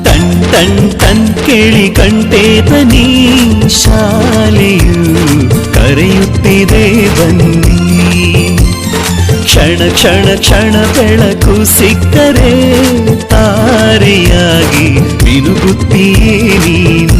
Ton ton ton ಕೇಳಿ ಕಂಠೇತ ನೀ ಶಾಲೆಯು ಕರೆಯುತ್ತಿದೆ ಬನ್ನಿ. ಕ್ಷಣ ಕ್ಷಣ ಕ್ಷಣ ಬೆಳಕು ಸಿಕ್ಕರೆ ತಾರೆಯಾಗಿ ಮಿನುಗುತ್ತೀಯೇ ನೀನು.